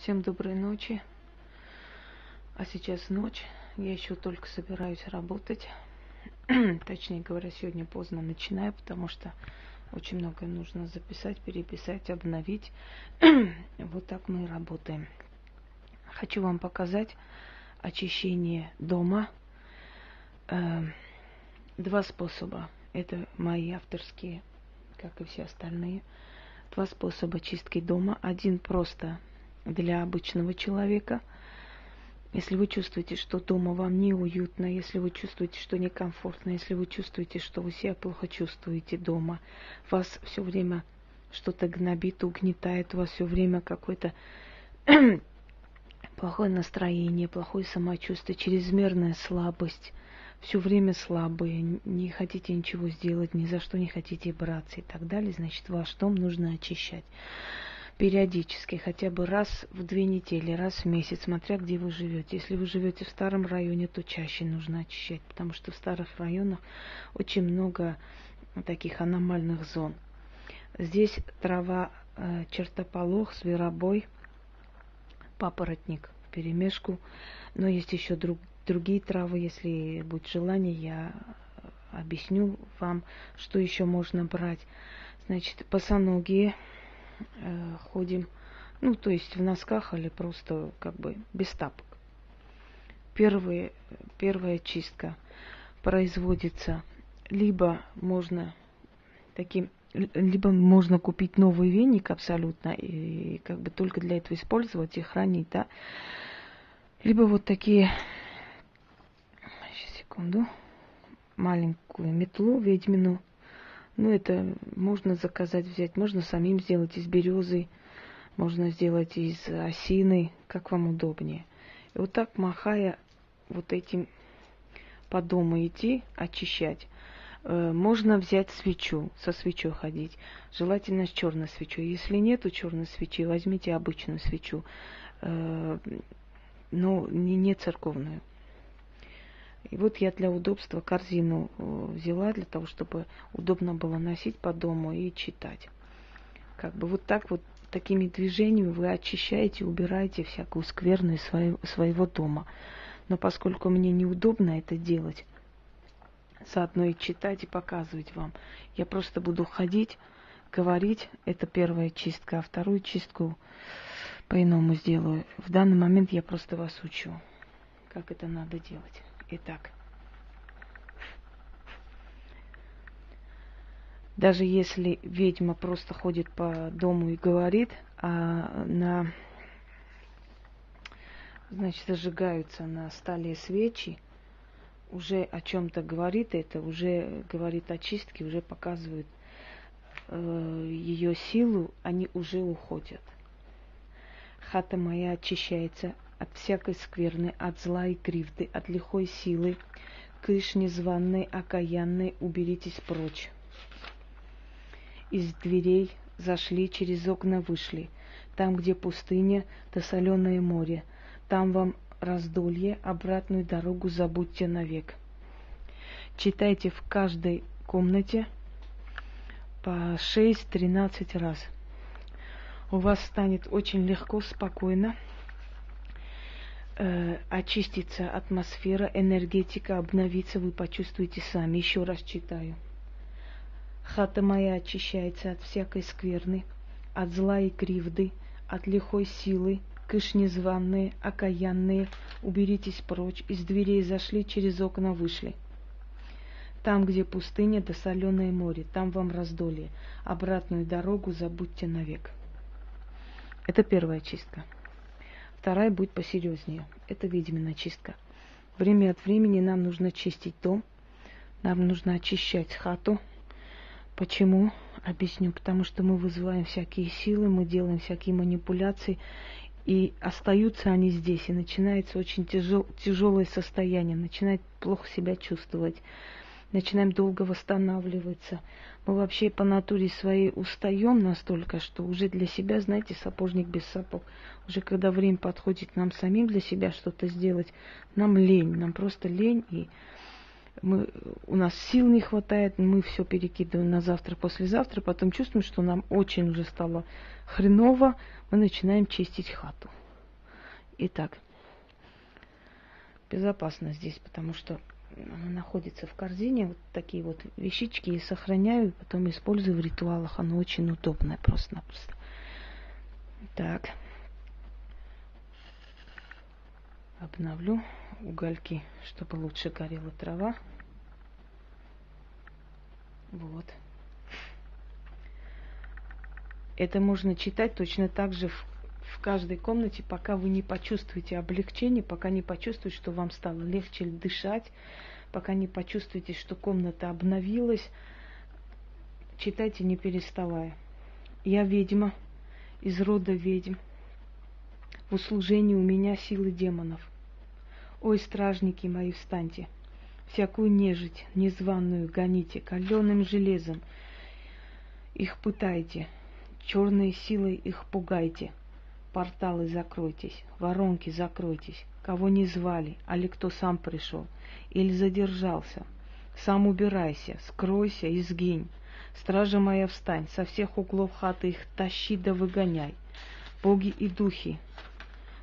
Всем доброй ночи. А сейчас ночь. Я еще только собираюсь работать. Точнее говоря, сегодня поздно начинаю, потому что очень многое нужно записать, переписать, обновить. Вот так мы и работаем. Хочу вам показать очищение дома. Два способа. Это мои авторские, как и все остальные. Два способа чистки дома. Один просто для обычного человека. Если вы чувствуете, что дома вам неуютно, если вы чувствуете, что некомфортно, если вы чувствуете, что вы себя плохо чувствуете дома, вас все время что-то гнобит, угнетает, у вас все время какое-то плохое настроение, плохое самочувствие, чрезмерная слабость, все время слабые, не хотите ничего сделать, ни за что не хотите браться и так далее, значит, ваш дом нужно очищать. Периодически, хотя бы раз в 2 недели, раз в месяц, смотря где вы живете. Если вы живете в старом районе, то чаще нужно очищать, потому что в старых районах очень много таких аномальных зон. Здесь трава, чертополох, зверобой, папоротник вперемешку, но есть еще другие травы. Если будет желание, я объясню вам, что еще можно брать. Значит, босоногие ходим, то есть в носках или просто как бы без тапок. Первая чистка производится либо можно купить новый веник абсолютно и как бы только для этого использовать и хранить, да. Либо вот такие, сейчас, секунду, маленькую метлу ведьмину. Это можно заказать, взять, можно самим сделать из березы, можно сделать из осины, как вам удобнее. И вот так, махая вот этим по дому идти, очищать. Можно взять свечу, со свечой ходить, желательно с черной свечой. Если нету черной свечи, возьмите обычную свечу, но не церковную. И вот я для удобства корзину взяла, для того, чтобы удобно было носить по дому и читать. Как бы вот так вот, такими движениями вы очищаете, убираете всякую скверну из своего дома. Но поскольку мне неудобно это делать, заодно и читать, и показывать вам, я просто буду ходить, говорить. Это первая чистка, а вторую чистку по-иному сделаю. В данный момент я просто вас учу, как это надо делать. Итак, даже если ведьма просто ходит по дому и говорит, значит, зажигаются на столе свечи, уже о чем-то говорит, это уже говорит о чистке, уже показывает ее силу, они уже уходят. Хата моя очищается от всякой скверны, от зла и кривды, от лихой силы, кыш незваной, окаянной, уберитесь прочь. Из дверей зашли, через окна вышли. Там, где пустыня, да соленое море, там вам раздолье, обратную дорогу забудьте навек. Читайте в каждой комнате по 6-13 раз. У вас станет очень легко, спокойно, очистится атмосфера, энергетика, обновится, вы почувствуете сами. Еще раз читаю. Хата моя очищается от всякой скверны, от зла и кривды, от лихой силы, кыш незваные, окаянные, уберитесь прочь, из дверей зашли, через окна вышли. Там, где пустыня да соленое море, там вам раздолье, обратную дорогу забудьте навек. Это первая чистка. Вторая будет посерьезнее. Это ведьмина чистка. Время от времени нам нужно чистить дом. Нам нужно очищать хату. Почему? Объясню. Потому что мы вызываем всякие силы, мы делаем всякие манипуляции. И остаются они здесь. И начинается очень тяжелое состояние. Начинает плохо себя чувствовать. Начинаем долго восстанавливаться. Мы вообще по натуре своей устаем настолько, что уже для себя, знаете, сапожник без сапог. Уже когда время подходит нам самим для себя что-то сделать, нам лень, нам просто лень, и у нас сил не хватает, мы все перекидываем на завтра, послезавтра, потом чувствуем, что нам очень уже стало хреново, мы начинаем чистить хату. Итак, безопасно здесь, потому что она находится в корзине. Вот такие вот вещички я сохраняю, потом использую в ритуалах. Оно очень удобное просто-напросто. Так. Обновлю угольки, чтобы лучше горела трава. Вот. Это можно читать точно так же в каждой комнате, пока вы не почувствуете облегчение, пока не почувствуете, что вам стало легче дышать, пока не почувствуете, что комната обновилась. Читайте, не переставая. Я ведьма, из рода ведьм. В услужении у меня силы демонов. Ой, стражники мои, встаньте. Всякую нежить незваную гоните, каленым железом их пытайте, черной силой их пугайте. Порталы закройтесь, воронки закройтесь. Кого не звали, али кто сам пришел или задержался, сам убирайся, скройся и сгинь. Стража моя, встань, со всех углов хаты их тащи да выгоняй. Боги и духи,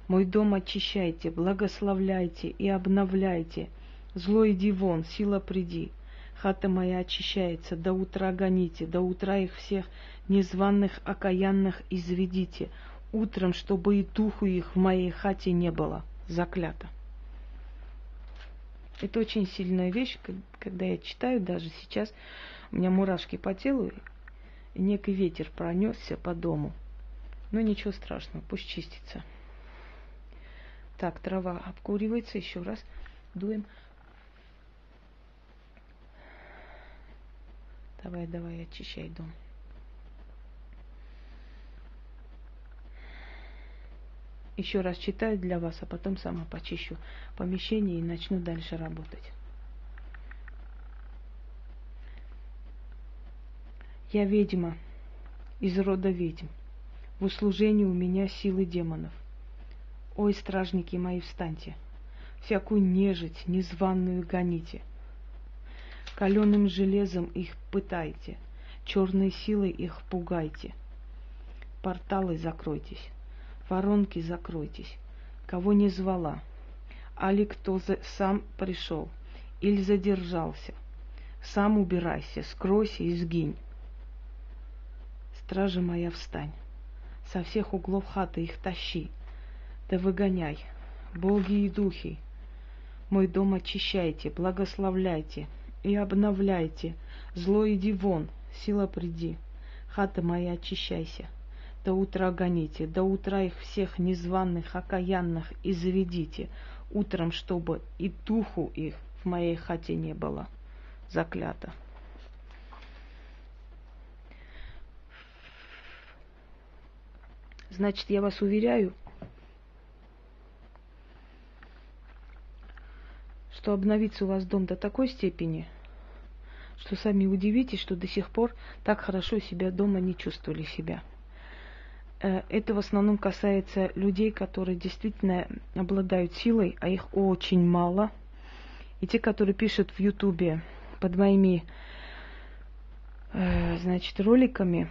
мой дом очищайте, благословляйте и обновляйте. Зло иди вон, сила приди. Хата моя очищается, до утра гоните, до утра их всех незваных окаянных изведите. Утром, чтобы и духу их в моей хате не было. Заклято. Это очень сильная вещь, когда я читаю, даже сейчас у меня мурашки по телу, и некий ветер пронесся по дому. Но ничего страшного, пусть чистится. Так, трава обкуривается, еще раз дуем. Давай, очищай дом. Еще раз читаю для вас, а потом сама почищу помещение и начну дальше работать. Я ведьма, из рода ведьм. В услужении у меня силы демонов. Ой, стражники мои, встаньте. Всякую нежить незваную гоните. Каленым железом их пытайте, черной силой их пугайте. Порталы закройтесь, воронки закройтесь. Кого не звала, али кто сам пришел или задержался, сам убирайся, скройся и сгинь. Стража моя, встань, со всех углов хаты их тащи, да выгоняй. Боги и духи, мой дом очищайте, благословляйте и обновляйте. Зло иди вон, сила приди. Хата моя, очищайся. До утра гоните, до утра их всех незваных, окаянных и заведите. Утром, чтобы и духу их в моей хате не было. Заклято. Значит, я вас уверяю, что обновится у вас дом до такой степени, что сами удивитесь, что до сих пор так хорошо себя дома не чувствовали себя. Это в основном касается людей, которые действительно обладают силой, а их очень мало. И те, которые пишут в Ютубе под моими, роликами,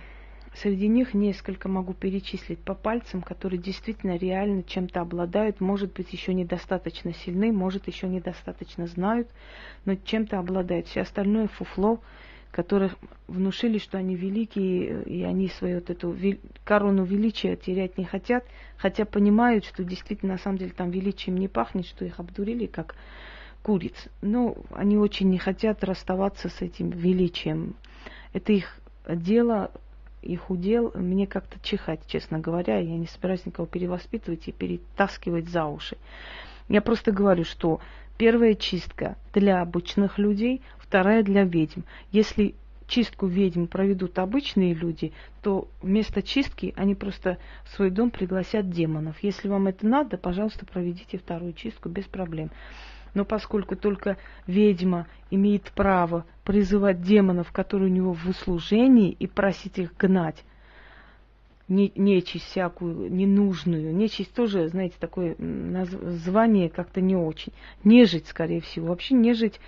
среди них несколько могу перечислить по пальцам, которые действительно реально чем-то обладают, может быть, еще недостаточно сильны, может, еще недостаточно знают, но чем-то обладают. Все остальное фуфло, которых внушили, что они великие, и они свою вот эту корону величия терять не хотят, хотя понимают, что действительно на самом деле там величием не пахнет, что их обдурили как куриц. Но они очень не хотят расставаться с этим величием. Это их дело, их удел. Мне как-то чихать, честно говоря. Я не собираюсь никого перевоспитывать и перетаскивать за уши. Я просто говорю, что первая чистка для обычных людей, вторая для ведьм. Если чистку ведьм проведут обычные люди, то вместо чистки они просто в свой дом пригласят демонов. Если вам это надо, пожалуйста, проведите вторую чистку без проблем. Но поскольку только ведьма имеет право призывать демонов, которые у него в услужении, и просить их гнать, нечисть всякую, ненужную. Нечисть тоже, знаете, такое название как-то не очень. Нежить, скорее всего. Вообще нежить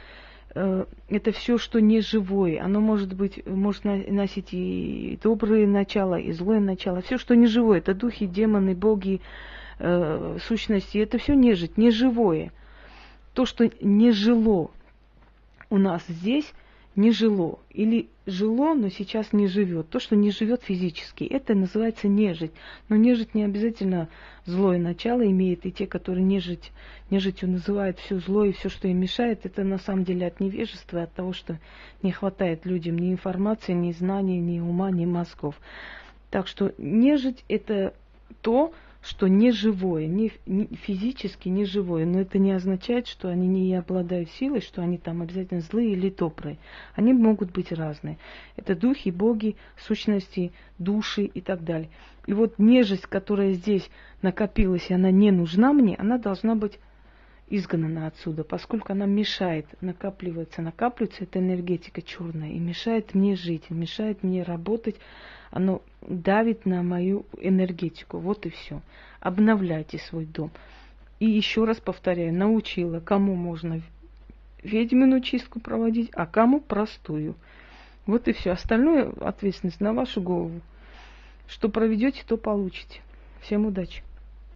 это все, что не живое. Оно может носить и доброе начало, и злое начало. Все, что не живое, это духи, демоны, боги, сущности, это все нежить, неживое. То, что не жило у нас здесь, не жило. Или жило, но сейчас не живет. То, что не живет физически, это называется нежить. Но нежить не обязательно злое начало имеет. И те, которые нежитью называют все зло и все, что им мешает, это на самом деле от невежества, от того, что не хватает людям ни информации, ни знаний, ни ума, ни мозгов. Так что нежить это то, что не живое, не физически не живое, но это не означает, что они не обладают силой, что они там обязательно злые или добрые. Они могут быть разные. Это духи, боги, сущности, души и так далее. И вот нежить, которая здесь накопилась, и она не нужна мне, она должна быть изгнана отсюда, поскольку она мешает, накапливается, эта энергетика черная, и мешает мне жить, мешает мне работать, оно давит на мою энергетику. Вот и все. Обновляйте свой дом. И еще раз повторяю, научила, кому можно ведьмину чистку проводить, а кому простую. Вот и все. Остальное ответственность на вашу голову. Что проведете, то получите. Всем удачи.